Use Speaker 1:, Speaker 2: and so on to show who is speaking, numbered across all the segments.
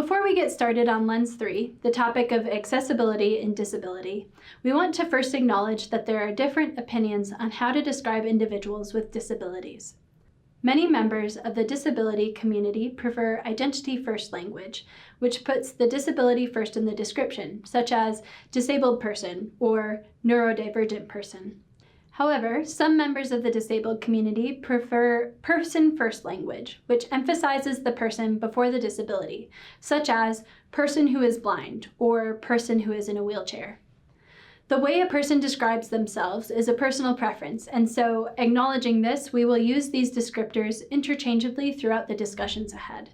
Speaker 1: Before we get started on Lens 3, the topic of accessibility and disability, we want to first acknowledge that there are different opinions on how to describe individuals with disabilities. Many members of the disability community prefer identity-first language, which puts the disability first in the description, such as disabled person or neurodivergent person. However, some members of the disabled community prefer person-first language, which emphasizes the person before the disability, such as person who is blind or person who is in a wheelchair. The way a person describes themselves is a personal preference, and so acknowledging this, we will use these descriptors interchangeably throughout the discussions ahead.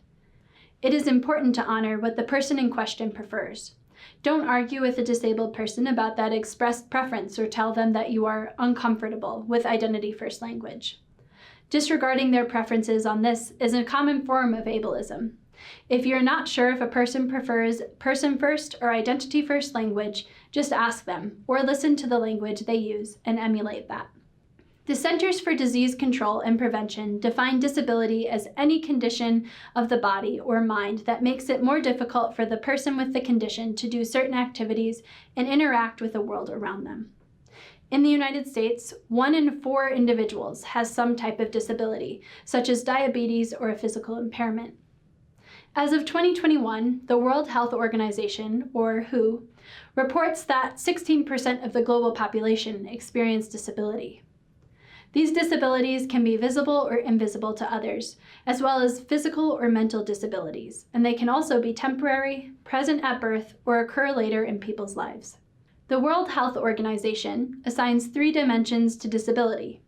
Speaker 1: It is important to honor what the person in question prefers. Don't argue with a disabled person about that expressed preference or tell them that you are uncomfortable with identity-first language. Disregarding their preferences on this is a common form of ableism. If you're not sure if a person prefers person-first or identity-first language, just ask them or listen to the language they use and emulate that. The Centers for Disease Control and Prevention define disability as any condition of the body or mind that makes it more difficult for the person with the condition to do certain activities and interact with the world around them. In the United States, 1 in 4 individuals has some type of disability, such as diabetes or a physical impairment. As of 2021, the World Health Organization, or WHO, reports that 16% of the global population experience disability. These disabilities can be visible or invisible to others, as well as physical or mental disabilities, and they can also be temporary, present at birth, or occur later in people's lives. The World Health Organization assigns 3 dimensions to disability: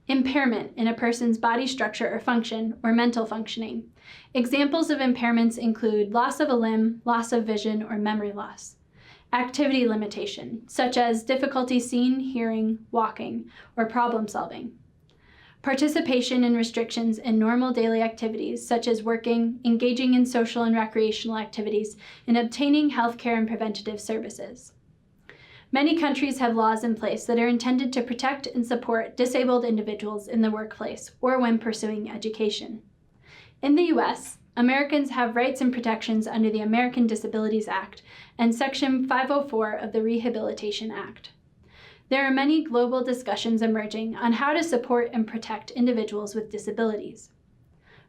Speaker 1: impairment in a person's body structure or function, or mental functioning. Examples of impairments include loss of a limb, loss of vision, or memory loss. Activity limitation, such as difficulty seeing, hearing, walking, or problem solving. Participation and restrictions in normal daily activities, such as working, engaging in social and recreational activities, and obtaining healthcare and preventative services. Many countries have laws in place that are intended to protect and support disabled individuals in the workplace or when pursuing education. In the U.S., Americans have rights and protections under the American Disabilities Act and Section 504 of the Rehabilitation Act. There are many global discussions emerging on how to support and protect individuals with disabilities.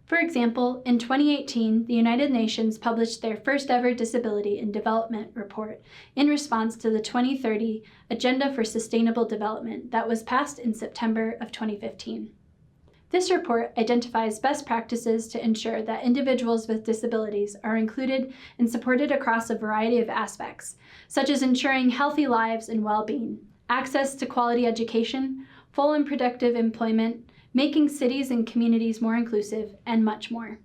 Speaker 1: For example, in 2018, the United Nations published their first ever Disability and Development Report in response to the 2030 Agenda for Sustainable Development that was passed in September of 2015. This report identifies best practices to ensure that individuals with disabilities are included and supported across a variety of aspects, such as ensuring healthy lives and well-being, access to quality education, full and productive employment, making cities and communities more inclusive, and much more.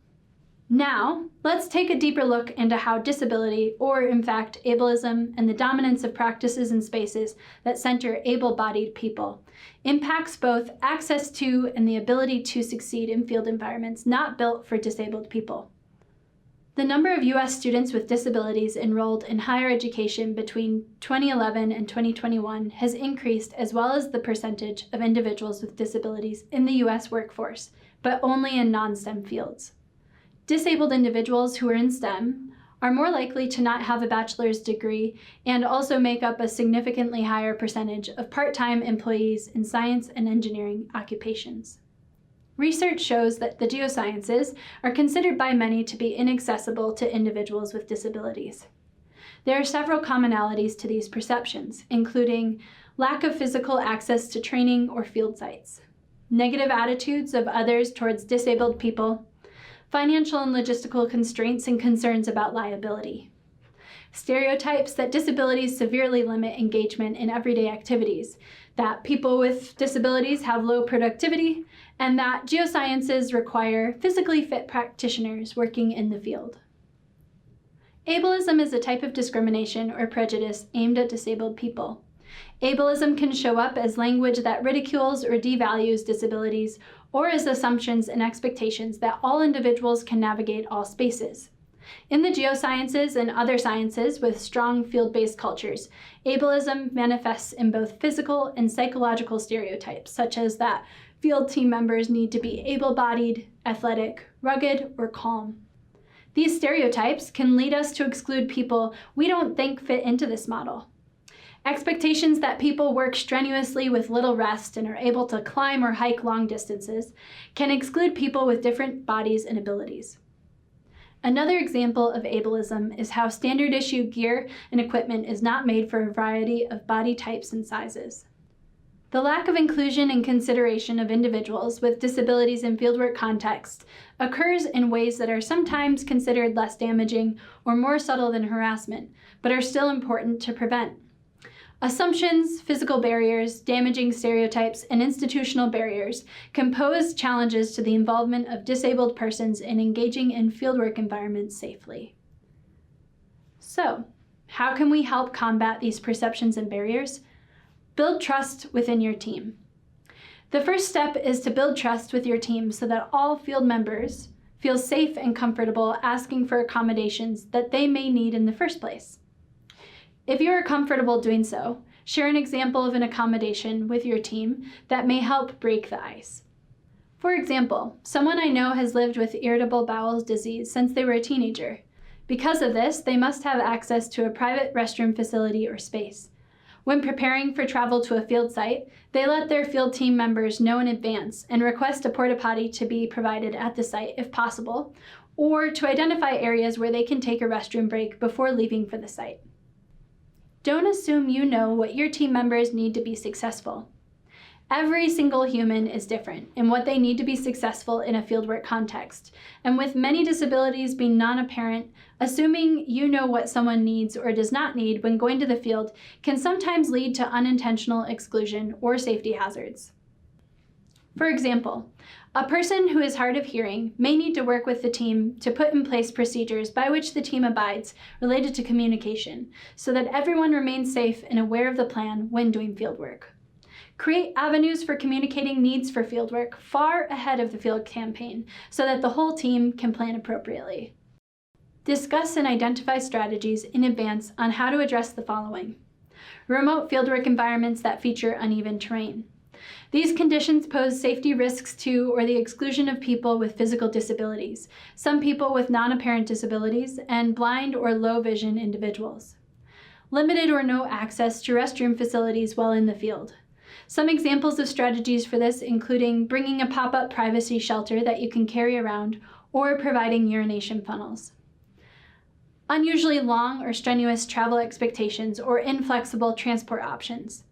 Speaker 1: Now, let's take a deeper look into how disability, or in fact ableism, and the dominance of practices and spaces that center able-bodied people, impacts both access to and the ability to succeed in field environments not built for disabled people. The number of U.S. students with disabilities enrolled in higher education between 2011 and 2021 has increased, as well as the percentage of individuals with disabilities in the U.S. workforce, but only in non-STEM fields. Disabled individuals who are in STEM are more likely to not have a bachelor's degree and also make up a significantly higher percentage of part-time employees in science and engineering occupations. Research shows that the geosciences are considered by many to be inaccessible to individuals with disabilities. There are several commonalities to these perceptions, including lack of physical access to training or field sites, negative attitudes of others towards disabled people, financial and logistical constraints and concerns about liability, stereotypes that disabilities severely limit engagement in everyday activities, that people with disabilities have low productivity, and that geosciences require physically fit practitioners working in the field. Ableism is a type of discrimination or prejudice aimed at disabled people. Ableism can show up as language that ridicules or devalues disabilities, or as assumptions and expectations that all individuals can navigate all spaces. In the geosciences and other sciences with strong field-based cultures, ableism manifests in both physical and psychological stereotypes, such as that field team members need to be able-bodied, athletic, rugged, or calm. These stereotypes can lead us to exclude people we don't think fit into this model. Expectations that people work strenuously with little rest and are able to climb or hike long distances can exclude people with different bodies and abilities. Another example of ableism is how standard issue gear and equipment is not made for a variety of body types and sizes. The lack of inclusion and consideration of individuals with disabilities in fieldwork contexts occurs in ways that are sometimes considered less damaging or more subtle than harassment, but are still important to prevent. Assumptions, physical barriers, damaging stereotypes, and institutional barriers can pose challenges to the involvement of disabled persons in engaging in fieldwork environments safely. So, how can we help combat these perceptions and barriers? Build trust within your team. The first step is to build trust with your team so that all field members feel safe and comfortable asking for accommodations that they may need in the first place. If you are comfortable doing so, share an example of an accommodation with your team that may help break the ice. For example, someone I know has lived with irritable bowel disease since they were a teenager. Because of this, they must have access to a private restroom facility or space. When preparing for travel to a field site, they let their field team members know in advance and request a porta potty to be provided at the site if possible, or to identify areas where they can take a restroom break before leaving for the site. Don't assume you know what your team members need to be successful. Every single human is different in what they need to be successful in a fieldwork context, and with many disabilities being non-apparent, assuming you know what someone needs or does not need when going to the field can sometimes lead to unintentional exclusion or safety hazards. For example, a person who is hard of hearing may need to work with the team to put in place procedures by which the team abides related to communication, so that everyone remains safe and aware of the plan when doing fieldwork. Create avenues for communicating needs for fieldwork far ahead of the field campaign so that the whole team can plan appropriately. Discuss and identify strategies in advance on how to address the following. Remote fieldwork environments that feature uneven terrain. These conditions pose safety risks to or the exclusion of people with physical disabilities, some people with non-apparent disabilities, and blind or low vision individuals. Limited or no access to restroom facilities while in the field. Some examples of strategies for this including bringing a pop-up privacy shelter that you can carry around or providing urination funnels. Unusually long or strenuous travel expectations or inflexible transport options.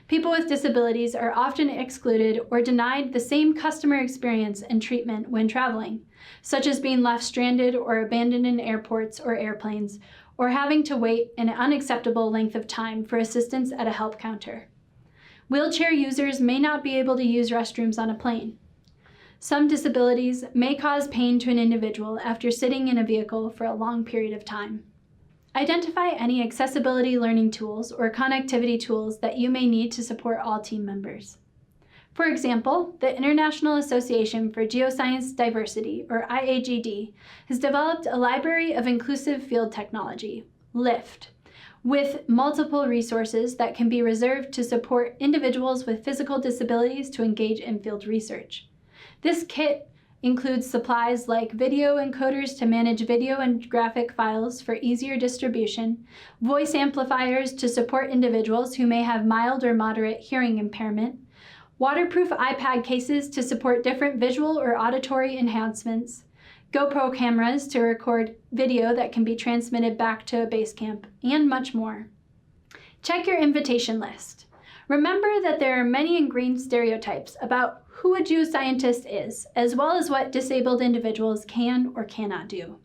Speaker 1: People with disabilities are often excluded or denied the same customer experience and treatment when traveling, such as being left stranded or abandoned in airports or airplanes, or having to wait an unacceptable length of time for assistance at a help counter. Wheelchair users may not be able to use restrooms on a plane. Some disabilities may cause pain to an individual after sitting in a vehicle for a long period of time. Identify any accessibility learning tools or connectivity tools that you may need to support all team members. For example, the International Association for Geoscience Diversity, or IAGD, has developed a Library of Inclusive Field Technology, LIFT, with multiple resources that can be reserved to support individuals with physical disabilities to engage in field research. This kit includes supplies like video encoders to manage video and graphic files for easier distribution, voice amplifiers to support individuals who may have mild or moderate hearing impairment, waterproof iPad cases to support different visual or auditory enhancements, GoPro cameras to record video that can be transmitted back to a base camp, and much more. Check your invitation list. Remember that there are many ingrained stereotypes about who a geoscientist is, as well as what disabled individuals can or cannot do.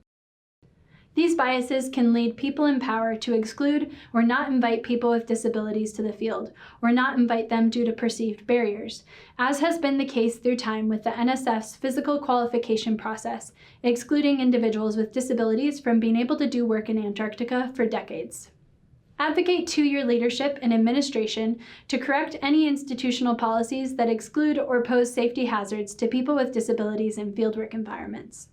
Speaker 1: These biases can lead people in power to exclude or not invite people with disabilities to the field, or not invite them due to perceived barriers, as has been the case through time with the NSF's physical qualification process, excluding individuals with disabilities from being able to do work in Antarctica for decades. Advocate to your leadership and administration to correct any institutional policies that exclude or pose safety hazards to people with disabilities in fieldwork environments.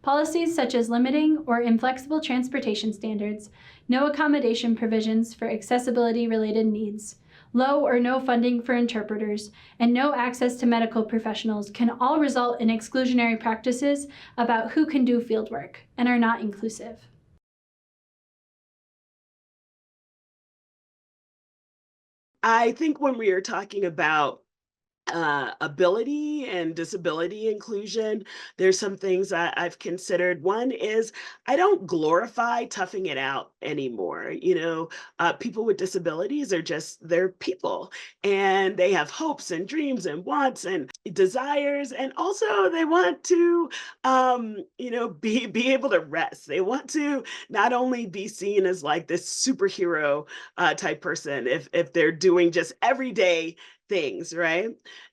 Speaker 1: Policies such as limiting or inflexible transportation standards, no accommodation provisions for accessibility-related needs, Low or no funding for interpreters, and no access to medical professionals can all result in exclusionary practices about who can do fieldwork and are not inclusive.
Speaker 2: I think when we are talking about ability and disability inclusion, there's some things that I've considered. One is I don't glorify toughing it out anymore. People with disabilities are just they're people, and they have hopes and dreams and wants and desires, and also they want to, be able to rest. They want to not only be seen as like this superhero type person if they're doing just everyday things, right?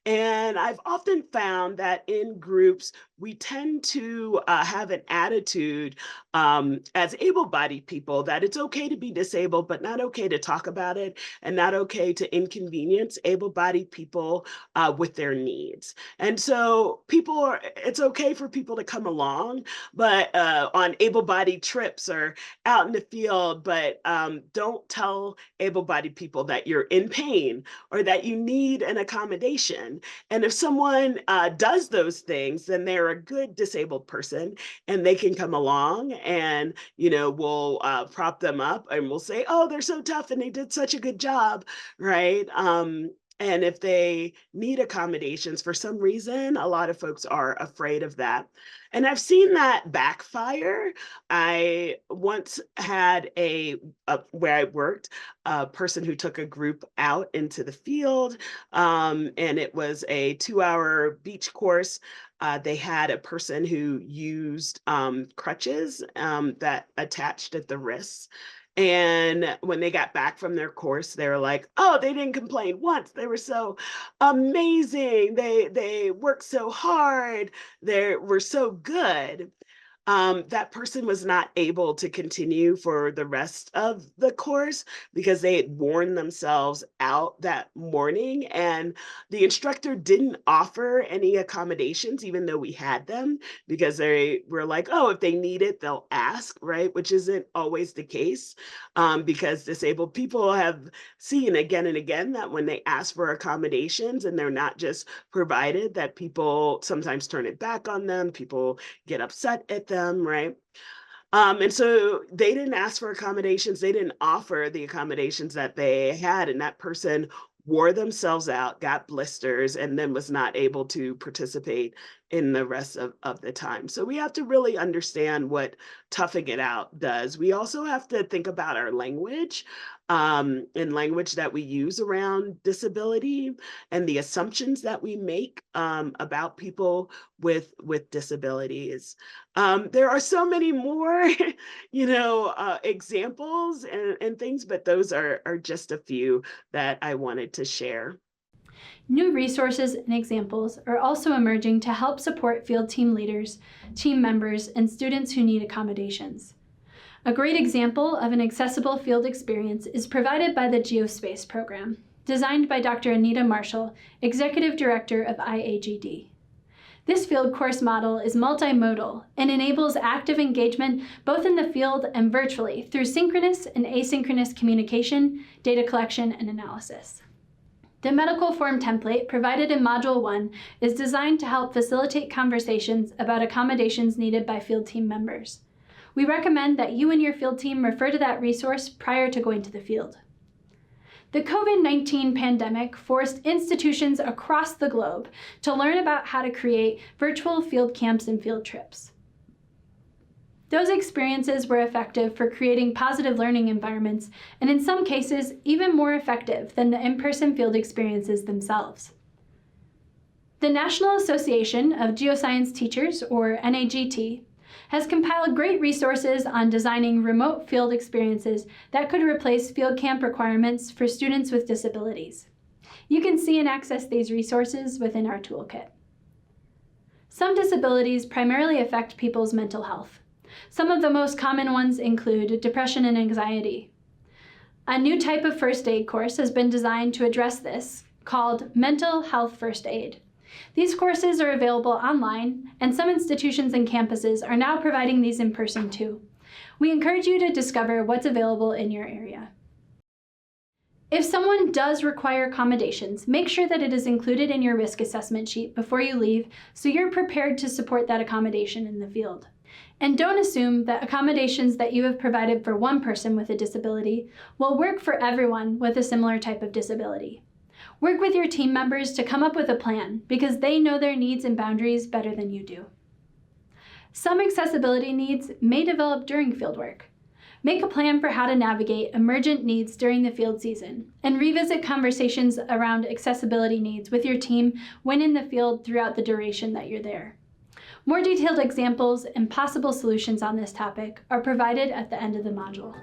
Speaker 2: And I've often found that in groups, we tend to have an attitude as able bodied people that it's okay to be disabled, but not okay to talk about it and not okay to inconvenience able bodied people with their needs. And so, it's okay for people to come along, but on able bodied trips or out in the field, but don't tell able bodied people that you're in pain or that you need an accommodation. And if someone does those things, then they're a good disabled person, and they can come along, and we'll prop them up and we'll say, "Oh, they're so tough and they did such a good job," right? And if they need accommodations for some reason, a lot of folks are afraid of that. And I've seen that backfire. I once had where I worked, a person who took a group out into the field, and it was a 2-hour beach course. They had a person who used crutches that attached at the wrists. And when they got back from their course, they were like, "Oh, they didn't complain once. They were so amazing. They worked so hard. They were so good." That person was not able to continue for the rest of the course because they had worn themselves out that morning. And the instructor didn't offer any accommodations, even though we had them, because they were like, "Oh, if they need it, they'll ask," right? Which isn't always the case, because disabled people have seen again and again that when they ask for accommodations and they're not just provided, that people sometimes turn it back on them. People get upset at them, right? And so they didn't ask for accommodations. They didn't offer the accommodations that they had, and that person wore themselves out, got blisters, and then was not able to participate in the rest of the time. So we have to really understand what toughing it out does. We also have to think about our language, and language that we use around disability, and the assumptions that we make about people with disabilities. There are so many more, examples and things, but those are just a few that I wanted to share.
Speaker 1: New resources and examples are also emerging to help support field team leaders, team members, and students who need accommodations. A great example of an accessible field experience is provided by the Geospace program, designed by Dr. Anita Marshall, Executive Director of IAGD. This field course model is multimodal and enables active engagement both in the field and virtually through synchronous and asynchronous communication, data collection, and analysis. The medical form template provided in Module 1 is designed to help facilitate conversations about accommodations needed by field team members. We recommend that you and your field team refer to that resource prior to going to the field. The COVID-19 pandemic forced institutions across the globe to learn about how to create virtual field camps and field trips. Those experiences were effective for creating positive learning environments, and in some cases, even more effective than the in-person field experiences themselves. The National Association of Geoscience Teachers, or NAGT, has compiled great resources on designing remote field experiences that could replace field camp requirements for students with disabilities. You can see and access these resources within our toolkit. Some disabilities primarily affect people's mental health. Some of the most common ones include depression and anxiety. A new type of first aid course has been designed to address this, called Mental Health First Aid. These courses are available online, and some institutions and campuses are now providing these in person too. We encourage you to discover what's available in your area. If someone does require accommodations, make sure that it is included in your risk assessment sheet before you leave so you're prepared to support that accommodation in the field. And don't assume that accommodations that you have provided for one person with a disability will work for everyone with a similar type of disability. Work with your team members to come up with a plan because they know their needs and boundaries better than you do. Some accessibility needs may develop during fieldwork. Make a plan for how to navigate emergent needs during the field season, and revisit conversations around accessibility needs with your team when in the field throughout the duration that you're there. More detailed examples and possible solutions on this topic are provided at the end of the module.